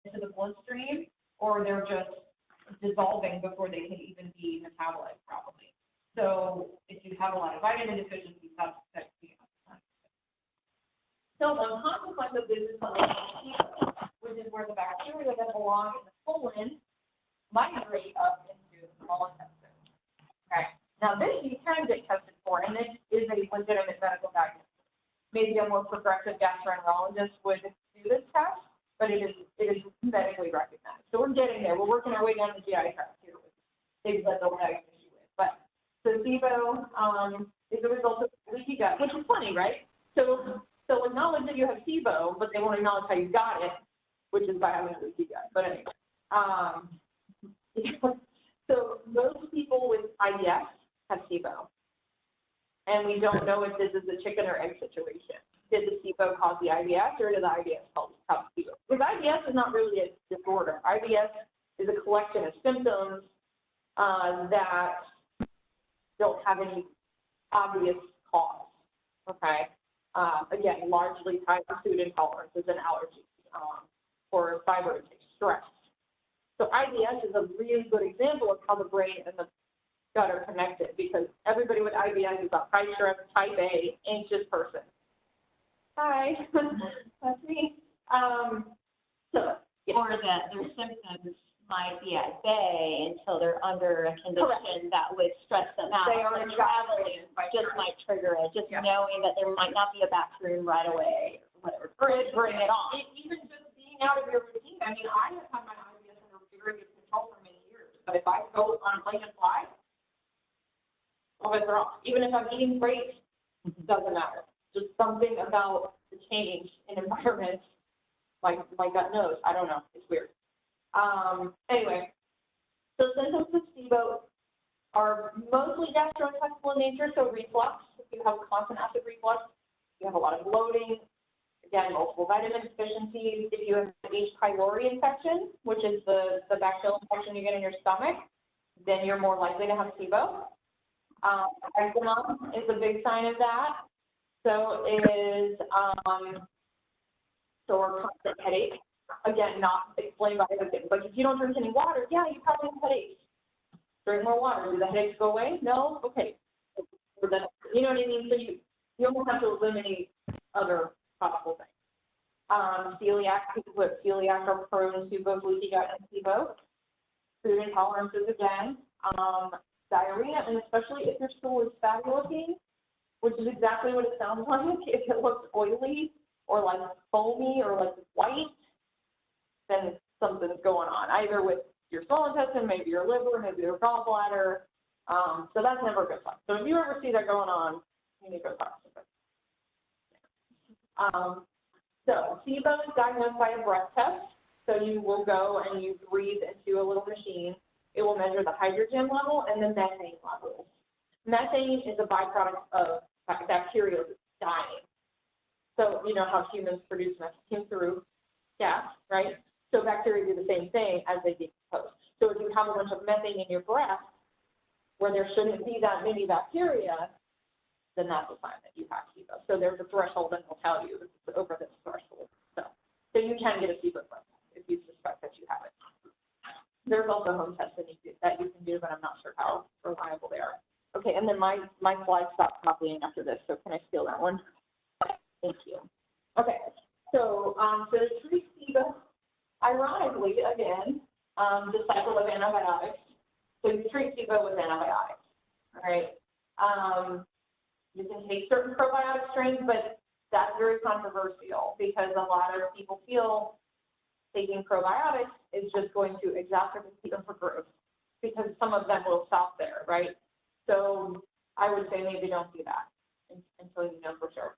into the bloodstream, or they're just dissolving before they can even be metabolized properly. So if you have a lot of vitamin deficiencies, that's the So one consequence of this is something called SIBO, which is where the bacteria that belong in the colon migrate up into the small intestine. Okay. Now this you can get tested for, and this is a legitimate medical diagnosis. Maybe a more progressive gastroenterologist would do this test, but it is medically recognized. So we're getting there. We're working our way down the GI tract here with things that they'll diagnose you with. But so SIBO is a result of leaky gut, which is funny, right? So acknowledge that you have SIBO, but they won't acknowledge how you got it, which is by having a leaky gut. But anyway, so most people with IBS have SIBO, and we don't know if this is a chicken or egg situation. Did the SIBO cause the IBS, or did the IBS cause SIBO? Because IBS is not really a disorder. IBS is a collection of symptoms that don't have any obvious cause. Okay. Again, largely tied to food intolerances and allergies, or fiber intake, stress. So IBS is a really good example of how the brain and the gut are connected, because everybody with IBS is a high stress, type A, anxious person. Hi, that's me. So, yeah. Or that their symptoms might be at bay until they're under a condition that would stress them out. They are and traveling just might trigger it, just knowing that there might not be a bathroom right away, or whatever. Bring it on. Even just being out of your routine. I mean, I have had my IBS under very good control for many years, but if I go on a plane and fly, I'll be wrong. Even if I'm eating great, it doesn't matter. Just something about the change in environment, like my gut knows. I don't know. It's weird. Anyway, so symptoms of SIBO are mostly gastrointestinal in nature, so reflux. If you have constant acid reflux, you have a lot of bloating, again, multiple vitamin deficiencies. If you have H. pylori infection, which is the bacterial infection you get in your stomach, then you're more likely to have SIBO. Eczema is a big sign of that. So is sore, constant headache. Again, not explained by everything. Like if you don't drink any water, yeah, you probably have headaches. Drink more water. Do the headaches go away? No? Okay. You know what I mean? So you almost have to eliminate other possible things. Celiac, people with celiac are prone to both leaky gut and SIBO. Food intolerances again. Diarrhea, and especially if your stool is fatty looking, which is exactly what it sounds like. If it looks oily or like foamy or like white, then something's going on, either with your small intestine, maybe your liver, maybe your gallbladder. So that's never a good sign. So if you ever see that going on, you need to go talk to somebody. So SIBO is diagnosed by a breath test. So you will go and you breathe into a little machine. It will measure the hydrogen level and the methane levels. Methane is a byproduct of bacteria dying. So you know how humans produce methane through gas, right? So bacteria do the same thing as they decompose. So if you have a bunch of methane in your breath where there shouldn't be that many bacteria, then that's a sign that you have SIBO. So there's a threshold that will tell you it's over this threshold. So you can get a SIBO blood test if you suspect that you have it. There's also home tests that you can do, but I'm not sure how reliable they are. Okay, and then my slide stopped copying after this, so can I steal that one? Thank you. Okay, so to treat SIBO, ironically, again, the cycle of antibiotics. So you treat SIBO with antibiotics, all right? You can take certain probiotic strains, but that's very controversial because a lot of people feel taking probiotics is just going to exacerbate them for growth because some of them will stop there, right? So I would say maybe don't do that until you know for sure.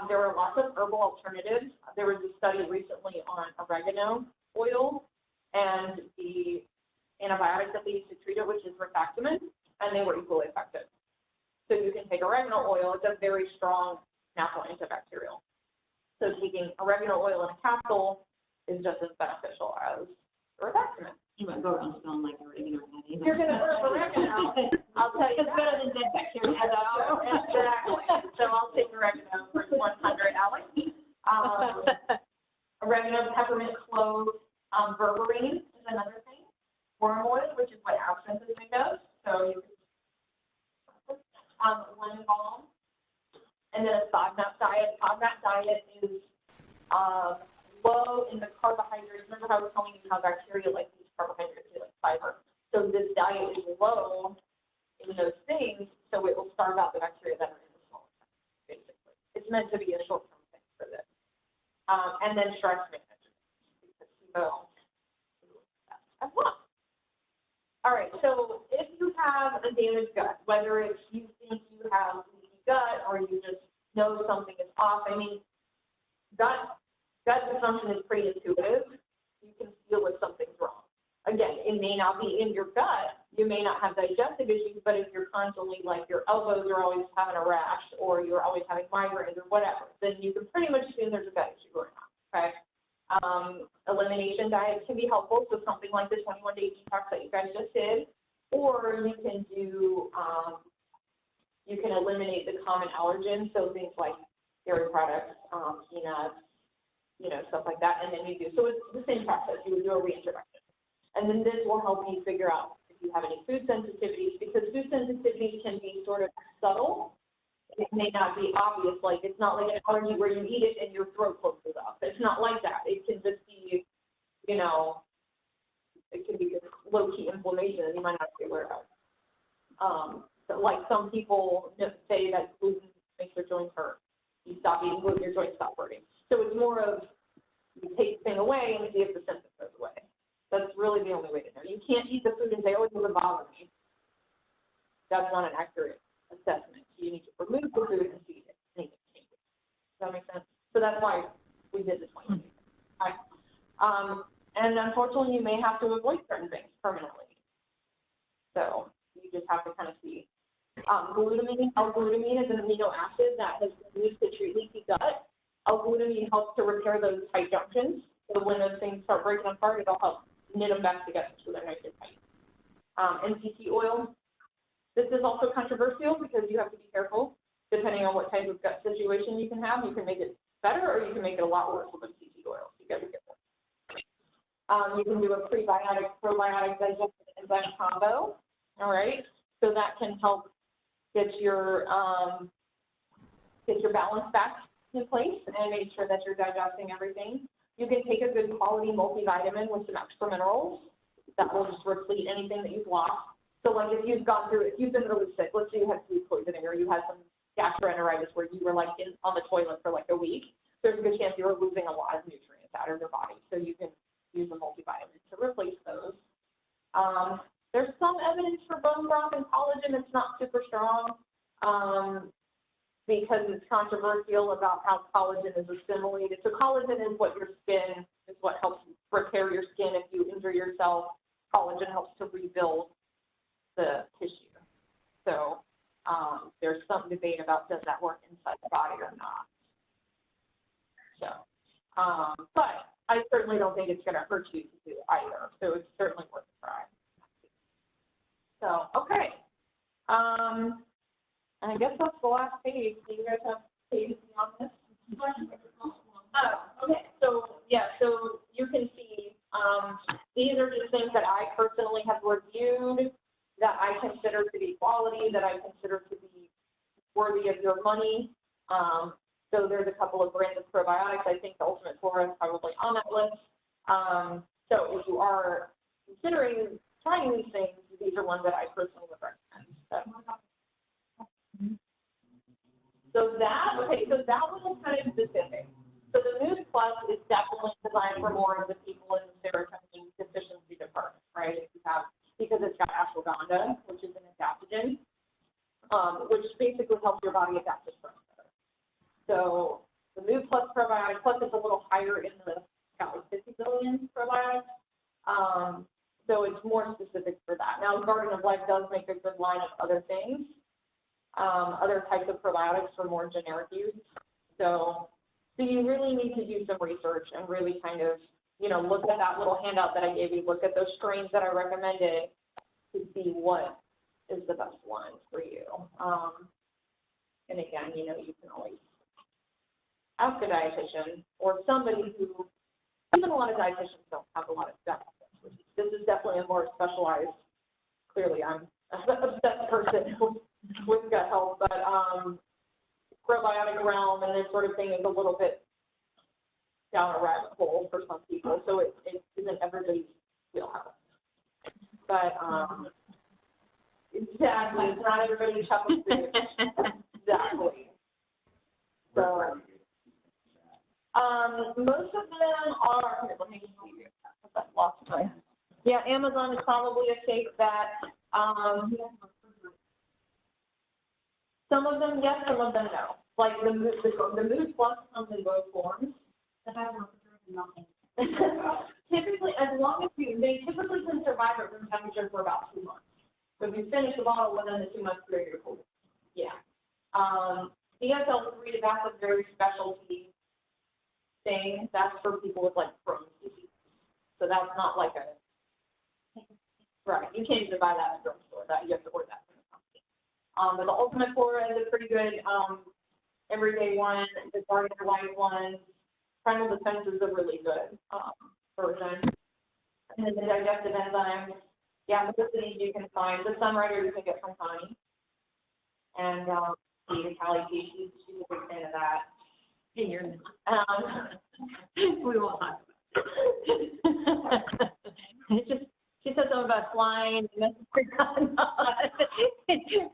There are lots of herbal alternatives. There was a study recently on oregano oil and the antibiotic that they used to treat it, which is rifaximin, and they were equally effective. So you can take oregano oil. It's a very strong natural antibacterial. So taking oregano oil in a capsule is just as beneficial as rifaximin. You won't go around smelling like oregano. You're going to burn oregano. I'll tell you it's better than dead bacteria. Exactly. So I'll take oregano for 100, Alex. Oregano, peppermint, clove, Berberine is another thing. Wormwood, which is what absinthe is made of. So you can, lemon balm. And then a FODMAP diet. FODMAP diet is low in the carbohydrates. Remember how I was telling you how bacteria like these carbohydrates, they like fiber. So this diet is low in those things, so it will starve out the bacteria that are in the small intestine, basically. It's meant to be a short-term thing for this. And then stress management, so as well. All right, so if you have a damaged gut, whether it's you think you have leaky gut or you just know something is off, I mean, gut dysfunction is pretty intuitive. You can feel if something's wrong. Again, it may not be in your gut. You may not have digestive issues, but if you're constantly, like your elbows are always having a rash or you're always having migraines or whatever, then you can pretty much assume there's a gut issue going on, okay? Elimination diets can be helpful, so something like the 21-day detox that you guys just did, or you can do, you can eliminate the common allergens, so things like dairy products, peanuts, stuff like that, and then you do, so it's the same process, you would do a reintroduction. And then this will help you figure out if you have any food sensitivities, because food sensitivities can be sort of subtle. It may not be obvious, like it's not like an allergy where you eat it and your throat closes up. It's not like that. It can just be, it can be low-key inflammation that you might not be aware of. So like some people say that gluten makes their joints hurt. You stop eating gluten, your joints stop hurting. So it's more of you take the thing away and see if the symptom goes away. That's really the only way to know. You can't eat the food and say, oh, it doesn't bother me. That's not an accurate assessment. You need to remove the food and see if anything changes. Does that make sense? So that's why we did the 20 days. Right. And unfortunately, you may have to avoid certain things permanently. So you just have to kind of see. Glutamine, L-glutamine is an amino acid that has been used to treat leaky gut. L-glutamine helps to repair those tight junctions. So when those things start breaking apart, it'll help knit them back together so they're nice and tight. MCT oil. This is also controversial because you have to be careful depending on what type of gut situation you can have. You can make it better or you can make it a lot worse with MCT oil. So you got to be careful. You can do a prebiotic, probiotic digestive enzyme combo. All right. So that can help get your balance back in place and make sure that you're digesting everything. You can take a good quality multivitamin with some extra minerals that will just replete anything that you've lost. So like if you've been really sick, let's say you had food poisoning or you had some gastroenteritis where you were like on the toilet for like a week, there's a good chance you were losing a lot of nutrients out of your body. So you can use a multivitamin to replace those. There's some evidence for bone broth and collagen. It's not super strong because it's controversial about how collagen is assimilated. So collagen is what your skin, is what helps repair your skin if you injure yourself. Collagen helps to rebuild the tissue. So there's some debate about does that work inside the body or not. So, but I certainly don't think it's going to hurt you to do either. So it's certainly worth a try. So, okay. And I guess that's the last page. Do you guys have pages beyond this? Okay. So, yeah, so you can see these are just things that I personally have reviewed that I consider to be quality, that I consider to be worthy of your money. So there's a couple of brands of probiotics. I think the Ultimate Flora is probably on that list. So if you are considering trying these things, these are ones that I personally would recommend. So that one is kind of specific. So the Mood Plus is definitely designed for more of the people in the serotonin deficiency department, right? Because it's got ashwagandha, which is an adaptogen, which basically helps your body adapt to stress better. So the Mood Plus probiotic, plus it's a little higher in the, got like 50 billion probiotics. So it's more specific for that. Now, Garden of Life does make a good line of other things, other types of probiotics for more generic use. So you really need to do some research and really kind of, look at that little handout that I gave you, look at those strains that I recommended to see what is the best one for you. And again, you can always ask a dietitian or somebody who, even a lot of dietitians don't have a lot of gut expertise. This is definitely a more specialized, clearly I'm an obsessed person with gut health, but probiotic realm and this sort of thing is a little bit down a rabbit hole for some people, so it isn't everybody's wheelhouse. But exactly, it's not everybody's cup of food. Exactly. So most of them are, here, let me see, I lost my, yeah, Amazon is probably a safe bet. Some of them yes, some of them no. Like the Mood Plus comes in both forms. Typically, as long as they typically can survive at room temperature for about 2 months. So if you finish the bottle within the 2 month period, you're cool. Yeah. DSL-3, that's a very specialty thing. That's for people with like Crohn's disease. So that's not like a, right, you can't even buy that in a drugstore. That you have to order that from the company. But the Ultimate Flora is a pretty good everyday one. The Guardian Life one. Primal Defense is a really good version. And then the digestive enzymes, yeah, Medicity you can find. The Sunrider you can get from Connie. And the Callie P, she's a big fan of that. Hey, you're we won't talk about it. She said something about flying, and that's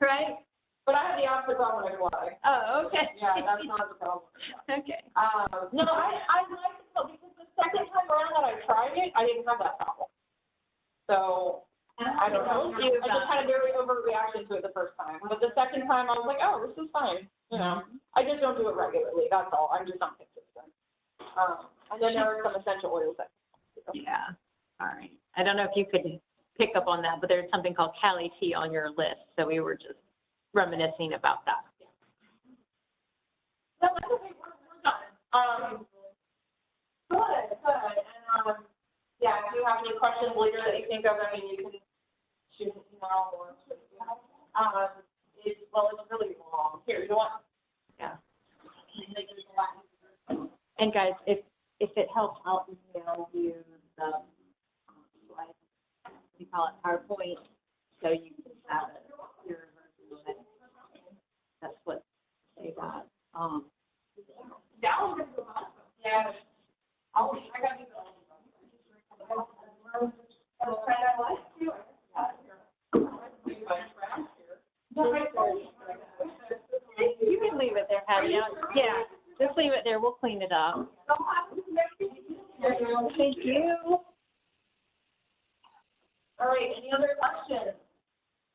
right? But I have the opposite on when I fly. Oh, okay. Yeah, that's not the problem. Okay. No, I like it though, because the second time around that I tried it, I didn't have that problem. So, I don't know. I just had a very overreaction to it the first time. But the second time, I was like, oh, this is fine. You know, I just don't do it regularly. That's all. I'm just not consistent. And then there are some essential oils that. Yeah. All right. I don't know if you could pick up on that, but there's something called Callie Tea on your list, so we were just reminiscing about that. No, that's okay. We're done. Good. And yeah, if you have any questions later that you think of, I mean, you can shoot an email or it's really long. Here, you want? Yeah. And guys, if it helps, I'll email you the slide. We call it PowerPoint, so you can have it. Your version of it. That's what they got. Yeah. I got you. You can leave it there, Hattie. Yeah, just leave it there. We'll clean it up. Thank you. All right, any other questions?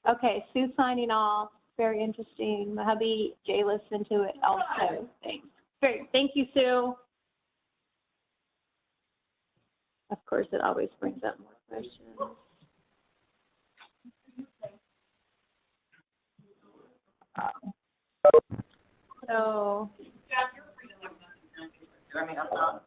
Okay, Sue signing off. Very interesting. My hubby Jay listened to it also. Thanks. Great. Thank you, Sue. Of course, it always brings up more questions. So. I mean, I'm not.